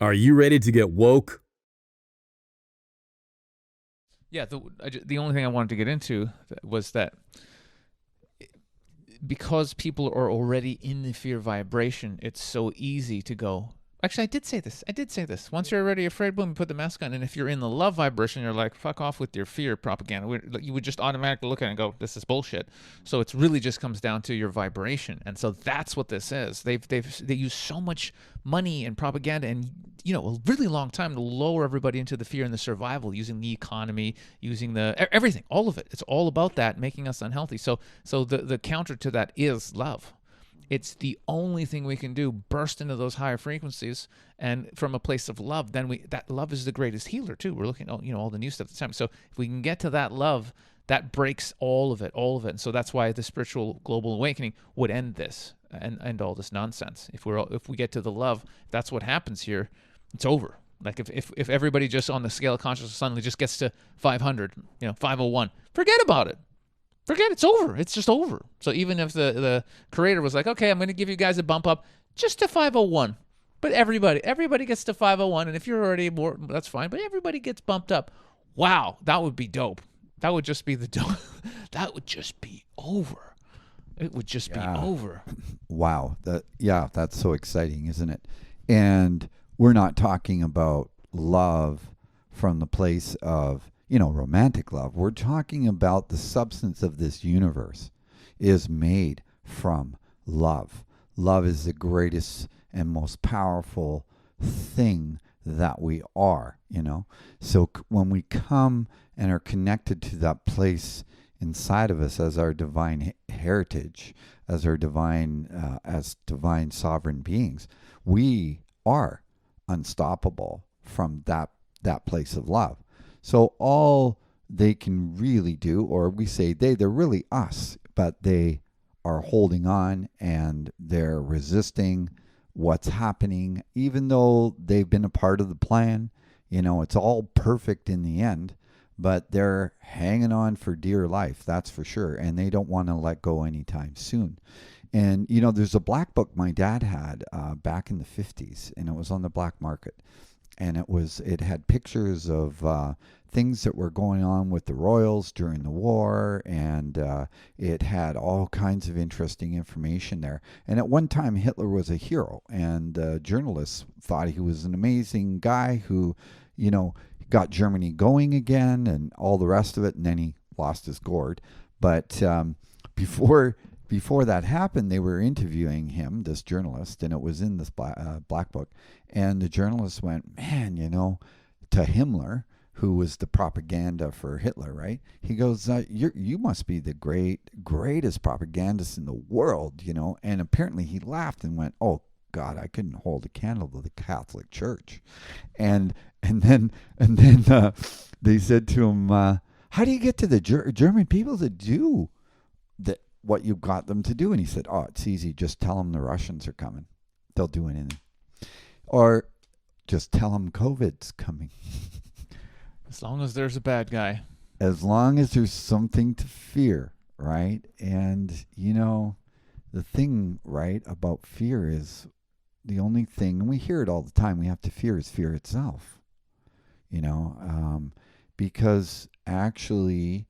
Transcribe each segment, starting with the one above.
Are you ready to get woke? Yeah, the only thing I wanted to get into was that because people are already in the fear vibration, it's so easy to go. Actually, I did say this. I did say this. Once you're already afraid, boom, you put the mask on. And if you're in the love vibration, you're like, fuck off with your fear propaganda. You would just automatically look at it and go, this is bullshit. So it's really just comes down to your vibration. And so that's what this is. They use so much money and propaganda and, a really long time to lower everybody into the fear and the survival, using the economy, using everything, all of it. It's all about that, making us unhealthy. So the counter to that is love. It's the only thing we can do, burst into those higher frequencies, and from a place of love, then that love is the greatest healer too. We're looking at all the new stuff at the time. So if we can get to that love, that breaks all of it. And so that's why the spiritual global awakening would end this and end all this nonsense. If we get to the love, that's what happens here. It's over. Like if everybody just on the scale of consciousness suddenly just gets to 500, 501, forget about it. Forget it's over. It's just over. So even if the creator was like, okay, I'm going to give you guys a bump up just to 501, but everybody gets to 501, and if you're already more, that's fine. But everybody gets bumped up. Wow, that would be dope. That would just be the dope. That would just be over. It would just be over. Wow. That's so exciting, isn't it? And we're not talking about love from the place of romantic love. We're talking about the substance of this universe is made from love. Love is the greatest and most powerful thing that we are, So when we come and are connected to that place inside of us as our divine heritage, as our as divine sovereign beings, we are unstoppable from that place of love. So all they can really do, or we say they're really us, but they are holding on and they're resisting what's happening, even though they've been a part of the plan. It's all perfect in the end, but they're hanging on for dear life, that's for sure. And they don't want to let go anytime soon. And, there's a black book my dad had back in the 50s, and it was on the black market. And it had pictures of things that were going on with the royals during the war, and it had all kinds of interesting information there. And at one time, Hitler was a hero, and journalists thought he was an amazing guy who, got Germany going again and all the rest of it, and then he lost his gourd. But before that happened, they were interviewing him, this journalist, and it was in this black book. And the journalist went, man, to Himmler, who was the propaganda for Hitler, right? He goes, you must be the greatest propagandist in the world, And apparently he laughed and went, oh, God, I couldn't hold a candle to the Catholic Church. And then they said to him, how do you get to the German people to do what you got them to do? And he said, oh, it's easy. Just tell them the Russians are coming. They'll do anything. Or just tell them COVID's coming. As long as there's a bad guy. As long as there's something to fear, right? And, the thing, right, about fear is the only thing, and we hear it all the time, we have to fear is fear itself. Because actually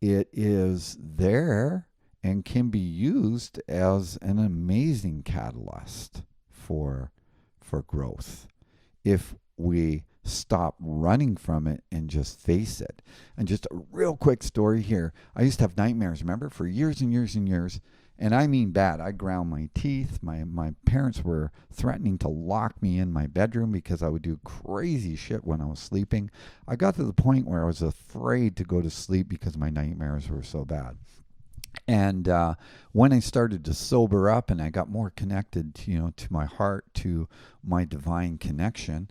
it is there and can be used as an amazing catalyst for growth if we stop running from it and just face it. And just a real quick story here. I used to have nightmares, remember, for years and years and years. And I mean bad. I ground my teeth. My parents were threatening to lock me in my bedroom because I would do crazy shit when I was sleeping. I got to the point where I was afraid to go to sleep because my nightmares were so bad. And when I started to sober up and I got more connected, to my heart, to my divine connection,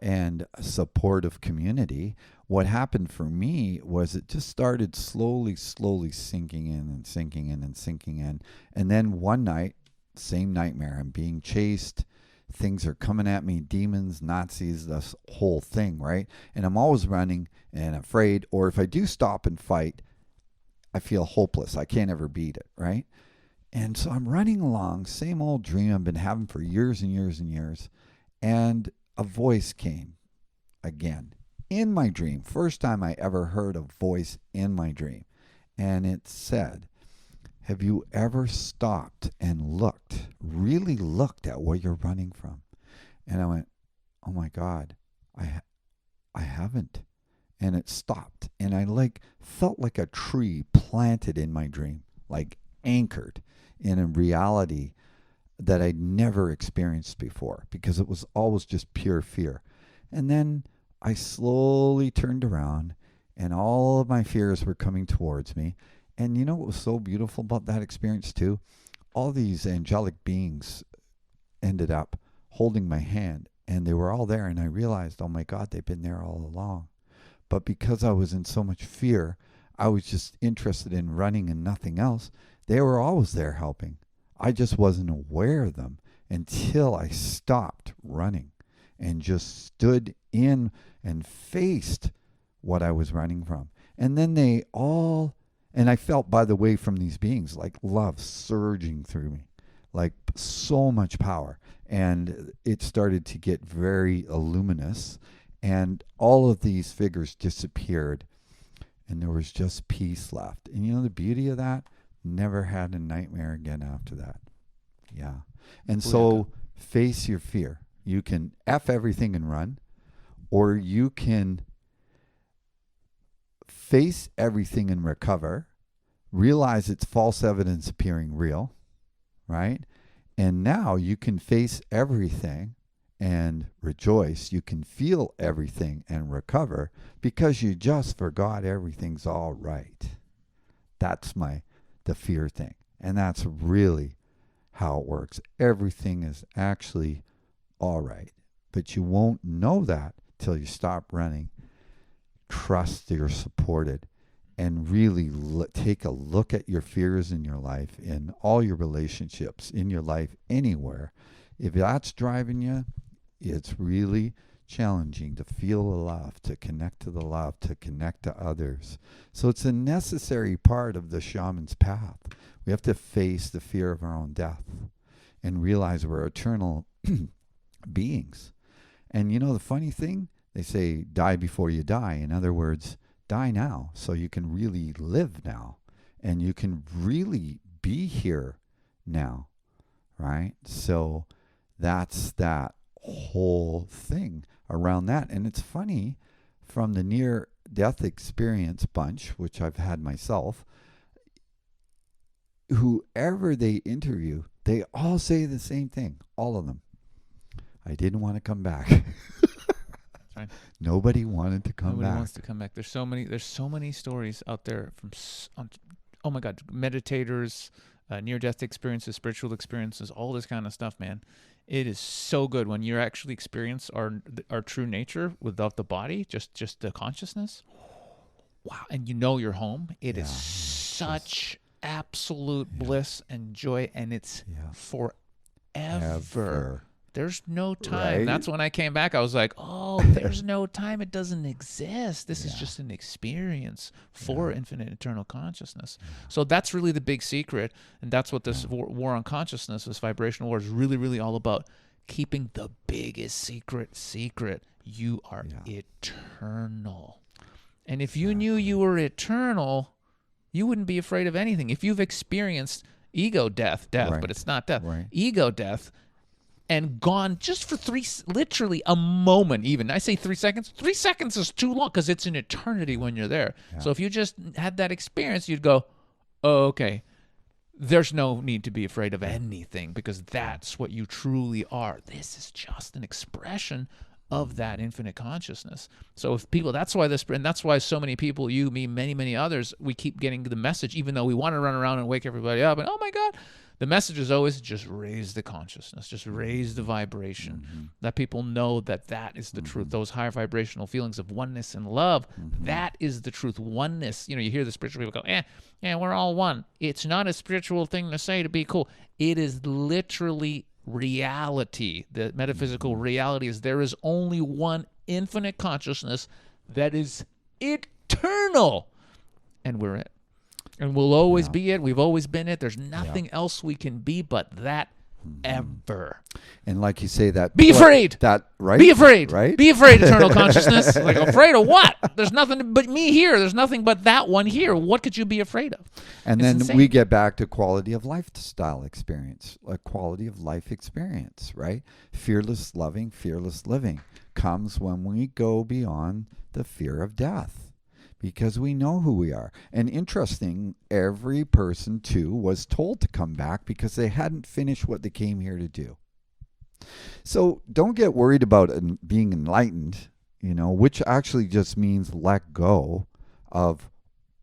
and supportive community, what happened for me was it just started slowly sinking in and sinking in and sinking in. And then one night, same nightmare, I'm being chased. Things are coming at me, demons, Nazis, this whole thing, right? And I'm always running and afraid. Or if I do stop and fight, I feel hopeless. I can't ever beat it, right? And so I'm running along, same old dream I've been having for years and years and years. And a voice came again in my dream. First time I ever heard a voice in my dream. And it said, have you ever stopped and looked, really looked at where you're running from? And I went, oh my God, I haven't. And it stopped. And I felt like a tree planted in my dream, like anchored in a reality that I'd never experienced before, because it was always just pure fear. And then I slowly turned around and all of my fears were coming towards me. And you know what was so beautiful about that experience too? All these angelic beings ended up holding my hand, and they were all there. And I realized, oh my God, they've been there all along. But because I was in so much fear, I was just interested in running and nothing else. They were always there helping. I just wasn't aware of them until I stopped running and just stood in and faced what I was running from. And then and I felt, by the way, from these beings, like love surging through me, like so much power. And it started to get very luminous, and all of these figures disappeared, and there was just peace left. And you know the beauty of that? Never had a nightmare again after that. Yeah. And so face your fear. You can F everything and run, or you can face everything and recover, realize it's false evidence appearing real, right? And now you can face everything and rejoice. You can feel everything and recover because you just forgot everything's all right. That's the fear thing. And that's really how it works. Everything is actually all right. But you won't know that till you stop running. Trust that you're supported, and really take a look at your fears in your life, in all your relationships, in your life, anywhere. If that's driving you, it's really challenging to feel the love, to connect to the love, to connect to others. So it's a necessary part of the shaman's path. We have to face the fear of our own death and realize we're eternal beings. And you know the funny thing? They say, die before you die. In other words, die now so you can really live now. And you can really be here now, right? So that's that whole thing around that. And it's funny, from the near-death experience bunch, which I've had myself, whoever they interview, they all say the same thing, all of them. I didn't want to come back. That's right. Nobody wanted to come back. Nobody wants to come back. There's so many stories out there from, oh my God, meditators, near-death experiences, spiritual experiences, all this kind of stuff, man. It is so good when you actually experience our true nature without the body, just the consciousness. Wow. And you know you're home. It is such absolute bliss and joy, and it's forever. There's no time. Right? That's when I came back. I was like, oh, there's no time. It doesn't exist. This is just an experience for infinite eternal consciousness. So that's really the big secret. And that's what this war on consciousness, this vibrational war, is really, really all about. Keeping the biggest secret. You are eternal. And if you knew you were eternal, you wouldn't be afraid of anything. If you've experienced ego death, but it's not death, ego death, and gone just for literally a moment even. I say 3 seconds. 3 seconds is too long because it's an eternity when you're there. Yeah. So if you just had that experience, you'd go, oh, okay, there's no need to be afraid of anything because that's what you truly are. This is just an expression of that infinite consciousness. So if people, that's why so many people, you, me, many, many others, we keep getting the message, even though we want to run around and wake everybody up and, oh my God, the message is always just raise the consciousness, just raise the vibration, that people know that is the truth. Those higher vibrational feelings of oneness and love, that is the truth. Oneness, you hear the spiritual people go, we're all one. It's not a spiritual thing to say to be cool. It is literally reality. The metaphysical reality is there is only one infinite consciousness that is eternal, and we're it. And we'll always be it. We've always been it. There's nothing else we can be but that ever. And like you say, that Be afraid. That right? Be afraid. Right? Be afraid, eternal consciousness. Like, afraid of what? There's nothing but me here. There's nothing but that one here. What could you be afraid of? And It's then insane. we get back to quality of lifestyle experience, a quality of life experience, right? Fearless loving, fearless living comes when we go beyond the fear of death, because we know who we are. And interesting, every person too was told to come back because they hadn't finished what they came here to do. So don't get worried about being enlightened, which actually just means let go of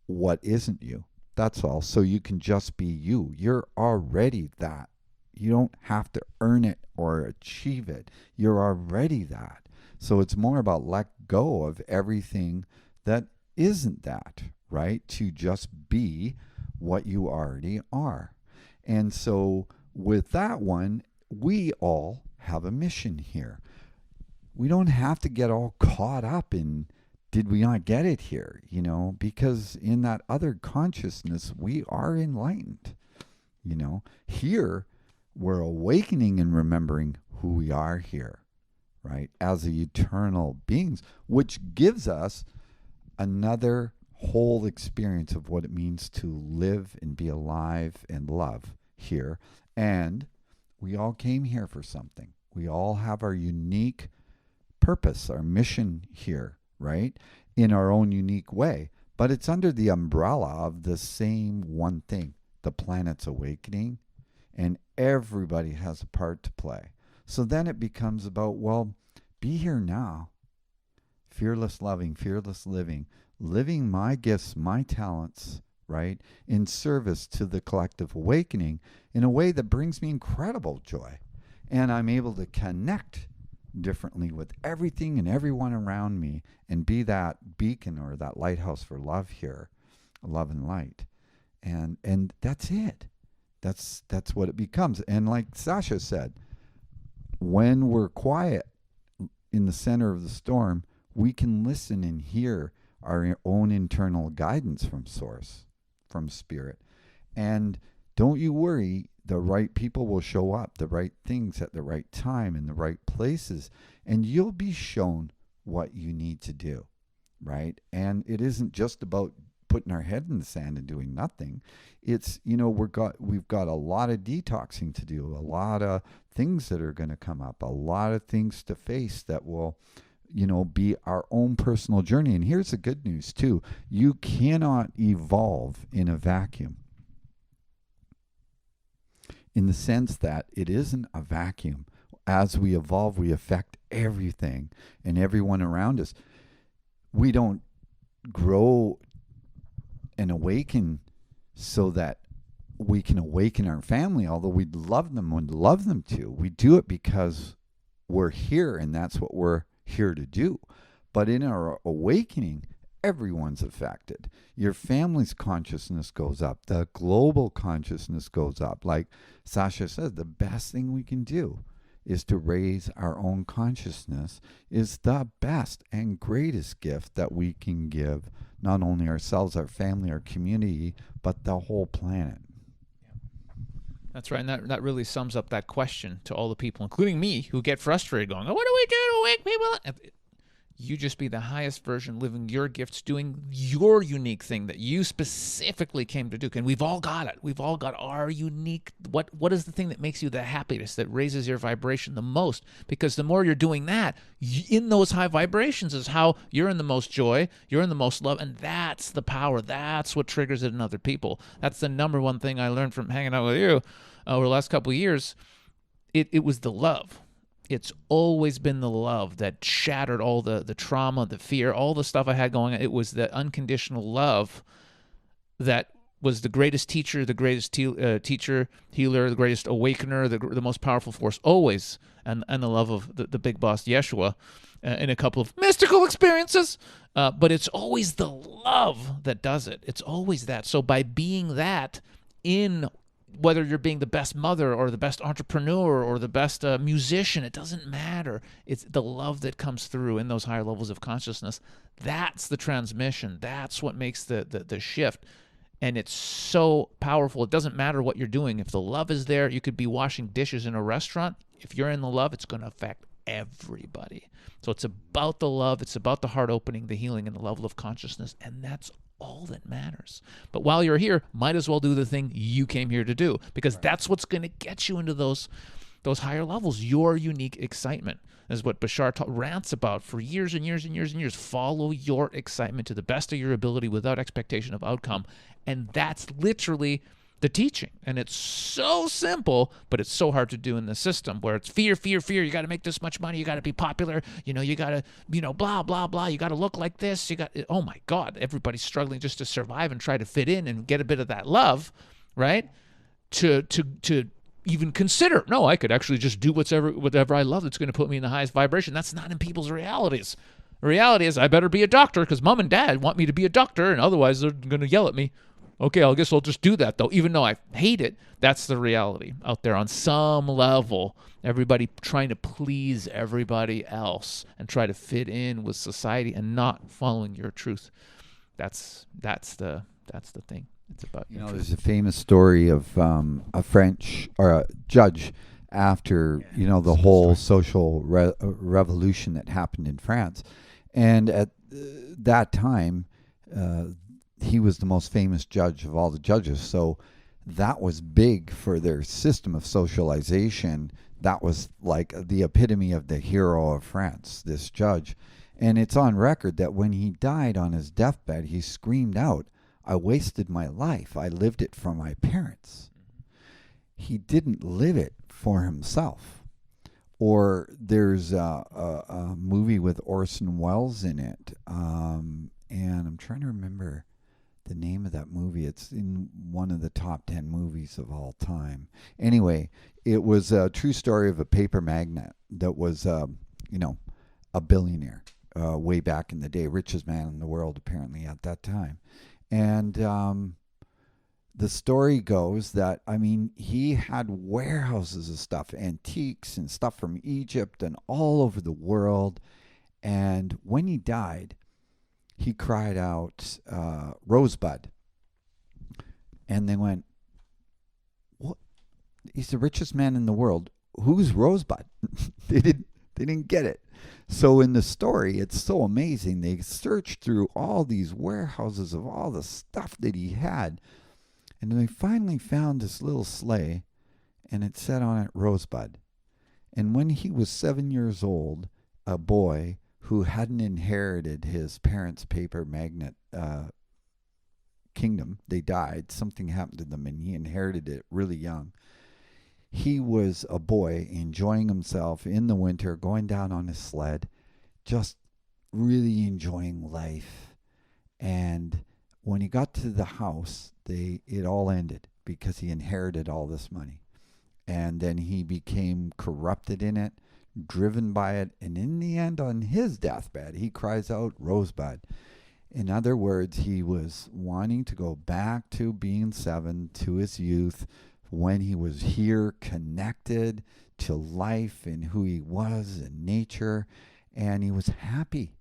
what isn't you. That's all. So you can just be you. You're already that. You don't have to earn it or achieve it. You're already that. So it's more about let go of everything that isn't that, right? To just be what you already are. And so with that one, we all have a mission here. We don't have to get all caught up in did we not get it here, because in that other consciousness, we are enlightened. Here we're awakening and remembering who we are here, right? As the eternal beings, which gives us another whole experience of what it means to live and be alive and love here. And we all came here for something. We all have our unique purpose, our mission here, right? In our own unique way. But it's under the umbrella of the same one thing, the planet's awakening, and everybody has a part to play. So then it becomes about, well, be here now. Fearless loving, fearless living, living my gifts, my talents, right, in service to the collective awakening in a way that brings me incredible joy. And I'm able to connect differently with everything and everyone around me and be that beacon or that lighthouse for love here, love and light. And that's it. That's what it becomes. And like Sasha said, when we're quiet in the center of the storm, we can listen and hear our own internal guidance from Source, from Spirit. And don't you worry, the right people will show up, the right things at the right time in the right places, and you'll be shown what you need to do, right? And it isn't just about putting our head in the sand and doing nothing. It's, we've got a lot of detoxing to do, a lot of things that are going to come up, a lot of things to face that will be our own personal journey. And here's the good news too. You cannot evolve in a vacuum, in the sense that it isn't a vacuum. As we evolve, we affect everything and everyone around us. We don't grow and awaken so that we can awaken our family, although we'd love them and love them to. We do it because we're here and that's what we're here to do. But in our awakening, everyone's affected. Your family's consciousness goes up. The global consciousness goes up. Like Sasha says, the best thing we can do is to raise our own consciousness is the best and greatest gift that we can give not only ourselves, our family, our community, but the whole planet. That's right, and that really sums up that question to all the people, including me, who get frustrated going, oh, what do we do to wake people up? You just be the highest version, living your gifts, doing your unique thing that you specifically came to do. And we've all got it. We've all got our unique, what is the thing that makes you the happiest, that raises your vibration the most? Because the more you're doing that, in those high vibrations is how you're in the most joy, you're in the most love, and that's the power. That's what triggers it in other people. That's the number one thing I learned from hanging out with you over the last couple of years. It was the love. It's always been the love that shattered all the trauma, the fear, all the stuff I had going on. It was the unconditional love that was the greatest teacher, the greatest teacher, healer, the greatest awakener, the most powerful force always, and the love of the big boss, Yeshua, in a couple of mystical experiences. But it's always the love that does it. It's always that. So by being that in whether you're being the best mother or the best entrepreneur or the best musician, it doesn't matter. It's the love that comes through in those higher levels of consciousness. That's the transmission. That's what makes the shift. And it's so powerful. It doesn't matter what you're doing. If the love is there, you could be washing dishes in a restaurant. If you're in the love, it's going to affect everybody. So it's about the love. It's about the heart opening, the healing, and the level of consciousness. And that's all that matters. But while you're here, might as well do the thing you came here to do, because that's what's going to get you into those higher levels. Your unique excitement is what Bashar rants about for years and years and years and years. Follow your excitement to the best of your ability without expectation of outcome. And that's literally the teaching. And it's so simple, but it's so hard to do in the system where it's fear, fear, fear. You got to make this much money. You got to be popular. You got to, blah, blah, blah. You got to look like this. Oh my God, everybody's struggling just to survive and try to fit in and get a bit of that love, right? To even consider, no, I could actually just do whatever I love that's going to put me in the highest vibration. That's not in people's realities. The reality is I better be a doctor because mom and dad want me to be a doctor, and otherwise they're going to yell at me. Okay, I guess I'll just do that, though. Even though I hate it, that's the reality out there on some level. Everybody trying to please everybody else and try to fit in with society and not following your truth. That's the thing. It's about your truth. There's a famous story of a French or a judge after the whole social revolution that happened in France, and at that time. He was the most famous judge of all the judges. So that was big for their system of socialization. That was like the epitome of the hero of France, this judge. And it's on record that when he died on his deathbed, he screamed out, "I wasted my life. I lived it for my parents." He didn't live it for himself. Or there's a movie with Orson Welles in it. And I'm trying to remember the name of that movie. It's in one of the top 10 movies of all time. Anyway, it was a true story of a paper magnate that was, a billionaire way back in the day, richest man in the world apparently at that time. And the story goes that, he had warehouses of stuff, antiques and stuff from Egypt and all over the world. And when he died, he cried out, "Rosebud." And they went, "What? He's the richest man in the world. Who's Rosebud?" They didn't get it. So in the story, it's so amazing. They searched through all these warehouses of all the stuff that he had. And then they finally found this little sleigh, and it said on it, "Rosebud." And when he was 7 years old, a boy who hadn't inherited his parents' paper magnate kingdom. They died. Something happened to them, and he inherited it really young. He was a boy enjoying himself in the winter, going down on his sled, just really enjoying life. And when he got to the house, it all ended because he inherited all this money. And then he became corrupted in it, driven by it, and in the end, on his deathbed, he cries out, "Rosebud." In other words, he was wanting to go back to being 7, to his youth, when he was here, connected to life and who he was and nature, and he was happy.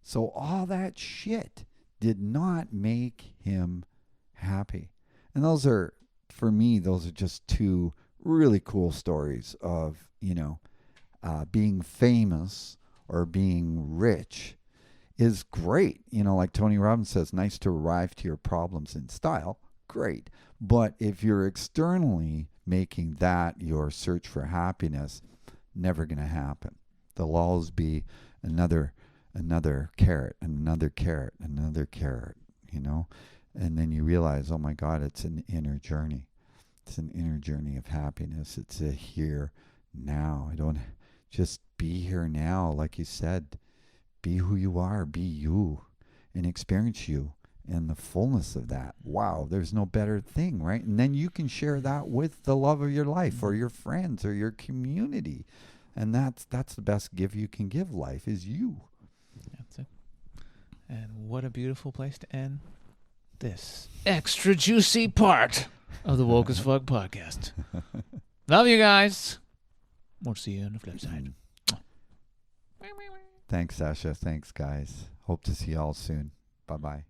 So all that shit did not make him happy. And those are, for me, those are just two really cool stories of, being famous or being rich is great. Like Tony Robbins says, nice to arrive to your problems in style. Great. But if you're externally making that your search for happiness, never going to happen. There'll always be another carrot, and another carrot, another carrot, And then you realize, oh my God, it's an inner journey. It's an inner journey of happiness. It's a here, now. I don't just be here now, like you said. Be who you are, be you, and experience you and the fullness of that. Wow, there's no better thing, right? And then you can share that with the love of your life or your friends or your community. And that's the best gift you can give life is you. That's it. And what a beautiful place to end this extra juicy part of the Woke as Fuck podcast. Love you guys. We'll see you on the flip side. Thanks, Sasha. Thanks, guys. Hope to see you all soon. Bye-bye.